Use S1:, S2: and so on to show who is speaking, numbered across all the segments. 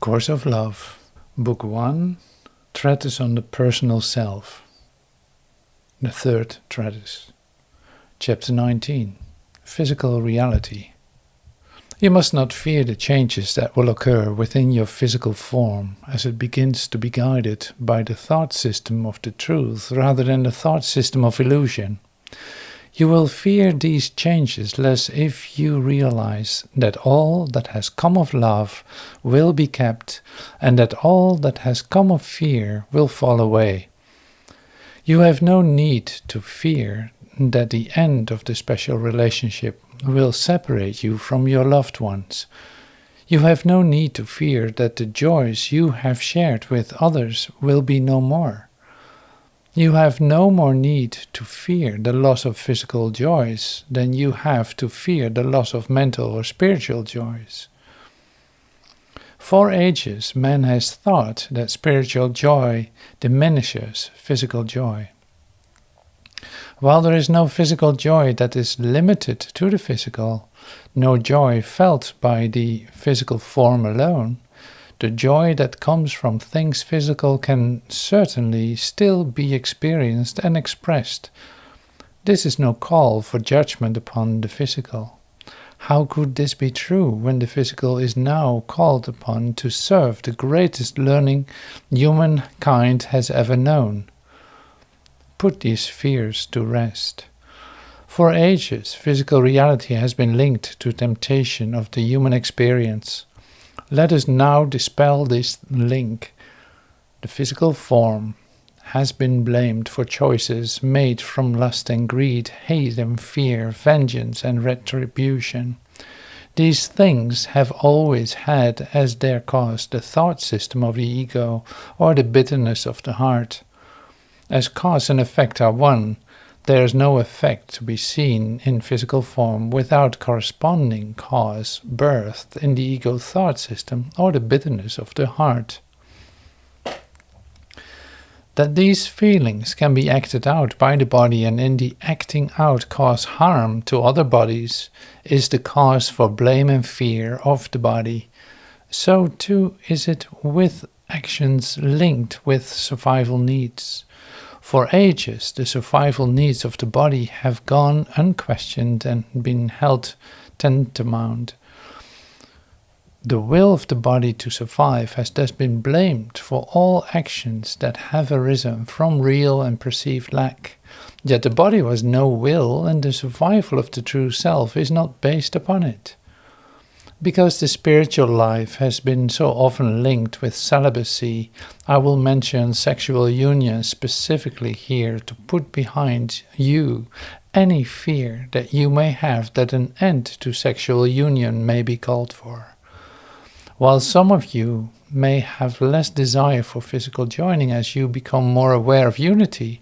S1: Course of Love, Book 1, Treatise on the Personal Self, the third treatise, Chapter 19, Physical Reality. You must not fear the changes that will occur within your physical form as it begins to be guided by the thought system of the truth rather than the thought system of illusion. You will fear these changes less if you realize that all that has come of love will be kept and that all that has come of fear will fall away. You have no need to fear that the end of the special relationship will separate you from your loved ones. You have no need to fear that the joys you have shared with others will be no more. You have no more need to fear the loss of physical joys than you have to fear the loss of mental or spiritual joys. For ages, man has thought that spiritual joy diminishes physical joy. While there is no physical joy that is limited to the physical, no joy felt by the physical form alone, the joy that comes from things physical can certainly still be experienced and expressed. This is no call for judgment upon the physical. How could this be true when the physical is now called upon to serve the greatest learning humankind has ever known? Put these fears to rest. For ages, physical reality has been linked to temptation of the human experience. Let us now dispel this link. The physical form has been blamed for choices made from lust and greed, hate and fear, vengeance and retribution. These things have always had as their cause the thought system of the ego or the bitterness of the heart. As cause and effect are one, there is no effect to be seen in physical form without corresponding cause birthed in the ego thought system or the bitterness of the heart. That these feelings can be acted out by the body and in the acting out cause harm to other bodies is the cause for blame and fear of the body. So too is it with actions linked with survival needs. For ages, the survival needs of the body have gone unquestioned and been held tantamount. The will of the body to survive has thus been blamed for all actions that have arisen from real and perceived lack. Yet the body was no will, and the survival of the true self is not based upon it. Because the spiritual life has been so often linked with celibacy, I will mention sexual union specifically here to put behind you any fear that you may have that an end to sexual union may be called for. While some of you may have less desire for physical joining as you become more aware of unity,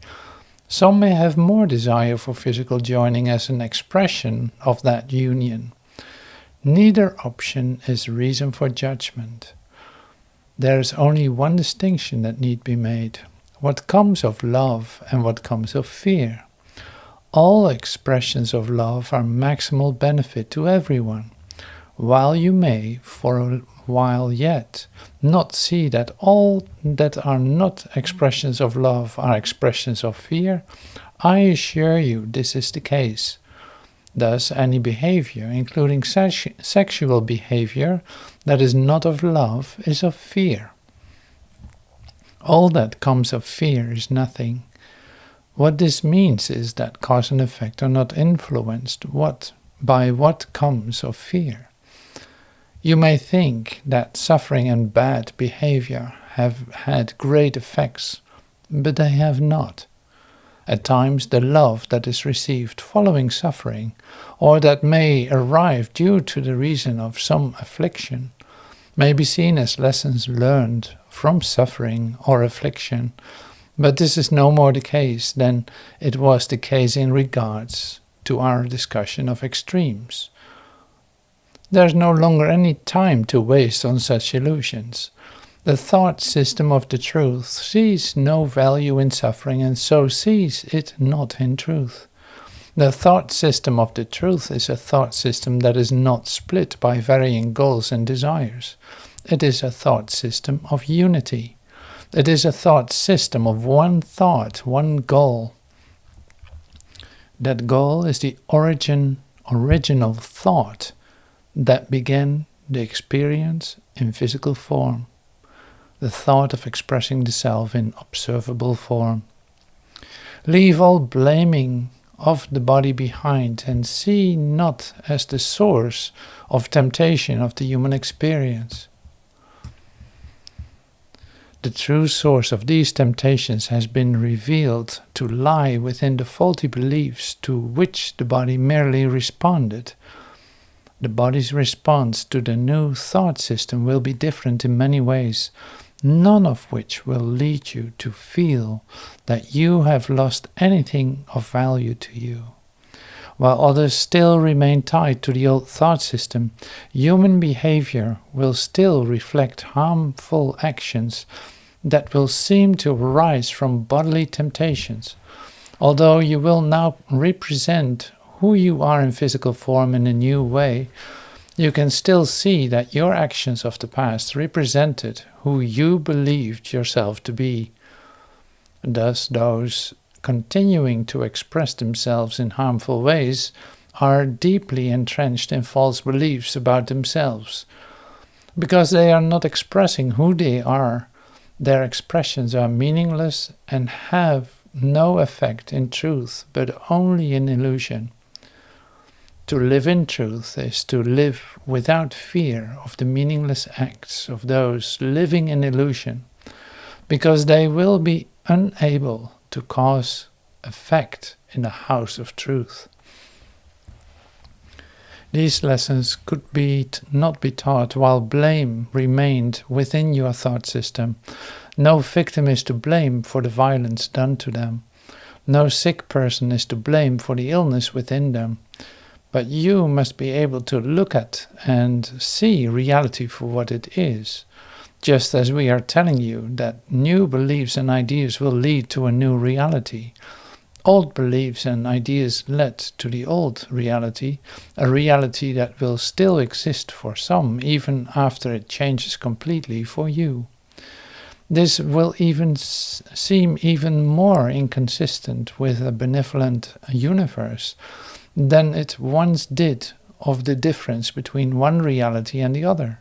S1: some may have more desire for physical joining as an expression of that union. Neither option is reason for judgment. There is only one distinction that need be made: what comes of love and what comes of fear. All expressions of love are maximal benefit to everyone, while you may, for a while yet, not see that all that are not expressions of love are expressions of fear. I assure you this is the case. Thus, any behavior, including sexual behavior, that is not of love is of fear. All that comes of fear is nothing. What this means is that cause and effect are not influenced by what comes of fear. You may think that suffering and bad behavior have had great effects, but they have not. At times the love that is received following suffering, or that may arrive due to the reason of some affliction, may be seen as lessons learned from suffering or affliction, but this is no more the case than it was the case in regards to our discussion of extremes. There is no longer any time to waste on such illusions. The thought system of the truth sees no value in suffering and so sees it not in truth. The thought system of the truth is a thought system that is not split by varying goals and desires. It is a thought system of unity. It is a thought system of one thought, one goal. That goal is the original thought that began the experience in physical form, the thought of expressing the self in observable form. Leave all blaming of the body behind and see not as the source of temptation of the human experience. The true source of these temptations has been revealed to lie within the faulty beliefs to which the body merely responded. The body's response to the new thought system will be different in many ways, none of which will lead you to feel that you have lost anything of value to you. While others still remain tied to the old thought system, human behavior will still reflect harmful actions that will seem to arise from bodily temptations. Although you will now represent who you are in physical form in a new way, you can still see that your actions of the past represented who you believed yourself to be. Thus, those continuing to express themselves in harmful ways are deeply entrenched in false beliefs about themselves. Because they are not expressing who they are, their expressions are meaningless and have no effect in truth, but only in illusion. To live in truth is to live without fear of the meaningless acts of those living in illusion, because they will be unable to cause effect in the house of truth. These lessons could not be taught while blame remained within your thought system. No victim is to blame for the violence done to them. No sick person is to blame for the illness within them. But you must be able to look at and see reality for what it is. Just as we are telling you that new beliefs and ideas will lead to a new reality. Old beliefs and ideas led to the old reality, a reality that will still exist for some, even after it changes completely for you. This will even seem even more inconsistent with a benevolent universe than it once did of the difference between one reality and the other.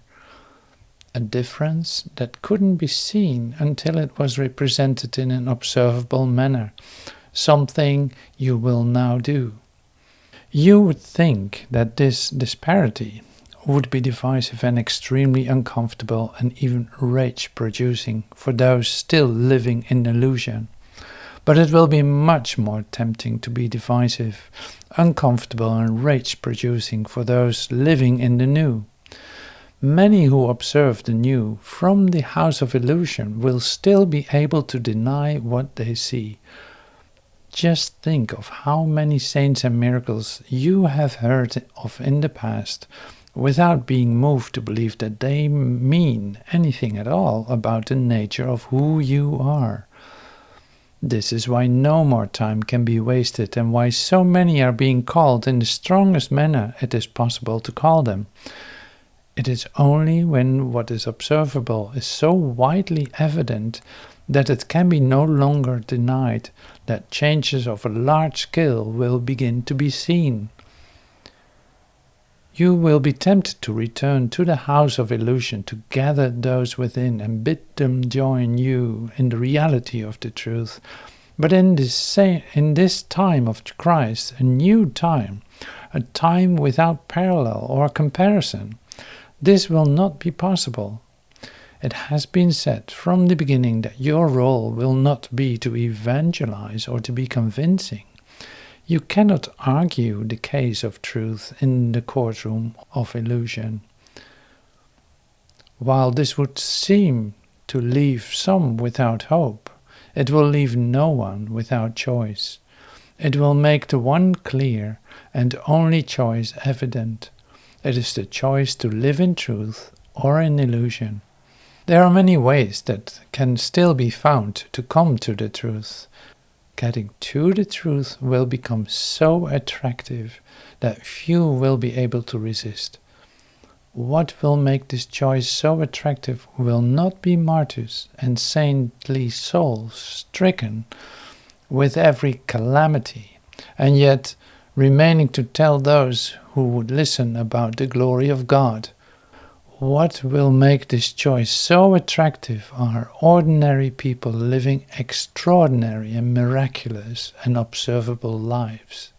S1: A difference that couldn't be seen until it was represented in an observable manner, something you will now do. You would think that this disparity would be divisive and extremely uncomfortable and even rage-producing for those still living in illusion. But it will be much more tempting to be divisive, uncomfortable and rage-producing for those living in the new. Many who observe the new from the house of illusion will still be able to deny what they see. Just think of how many saints and miracles you have heard of in the past without being moved to believe that they mean anything at all about the nature of who you are. This is why no more time can be wasted and why so many are being called in the strongest manner it is possible to call them. It is only when what is observable is so widely evident that it can be no longer denied that changes of a large scale will begin to be seen. You will be tempted to return to the house of illusion to gather those within and bid them join you in the reality of the truth. But in this time of Christ, a new time, a time without parallel or comparison, this will not be possible. It has been said from the beginning that your role will not be to evangelize or to be convincing. You cannot argue the case of truth in the courtroom of illusion. While this would seem to leave some without hope, it will leave no one without choice. It will make the one clear and only choice evident. It is the choice to live in truth or in illusion. There are many ways that can still be found to come to the truth. getting to the truth will become so attractive that few will be able to resist. What will make this choice so attractive will not be martyrs and saintly souls stricken with every calamity, and yet remaining to tell those who would listen about the glory of God. What will make this choice so attractive are ordinary people living extraordinary and miraculous and observable lives.